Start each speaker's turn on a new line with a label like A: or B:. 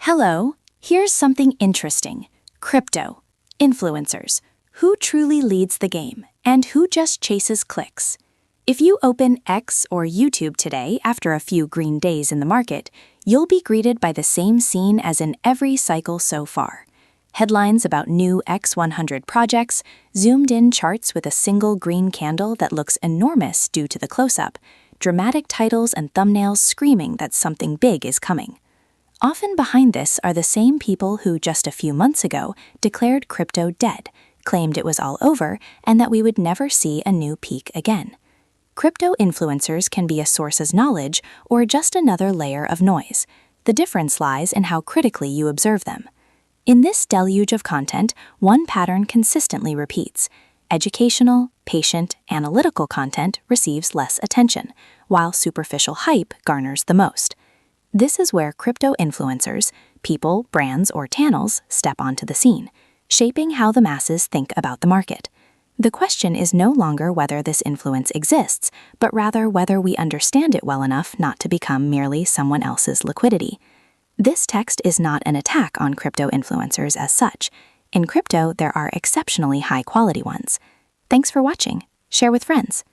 A: Hello, here's something interesting. Crypto. Influencers. Who truly leads the game, and who just chases clicks? If you open X or YouTube today after a few green days in the market, you'll be greeted by the same scene as in every cycle so far. Headlines about new X100 projects, zoomed-in charts with a single green candle that looks enormous due to the close-up, dramatic titles and thumbnails screaming that something big is coming. Often behind this are the same people who just a few months ago declared crypto dead, claimed it was all over, and that we would never see a new peak again. Crypto influencers can be a source of knowledge or just another layer of noise. The difference lies in how critically you observe them. In this deluge of content, one pattern consistently repeats. Educational, patient, analytical content receives less attention, while superficial hype garners the most. This is where crypto influencers, people, brands, or channels step onto the scene, shaping how the masses think about the market. The question is no longer whether this influence exists, but rather whether we understand it well enough not to become merely someone else's liquidity. This text is not an attack on crypto influencers as such. In crypto, there are exceptionally high-quality ones. Thanks for watching. Share with friends.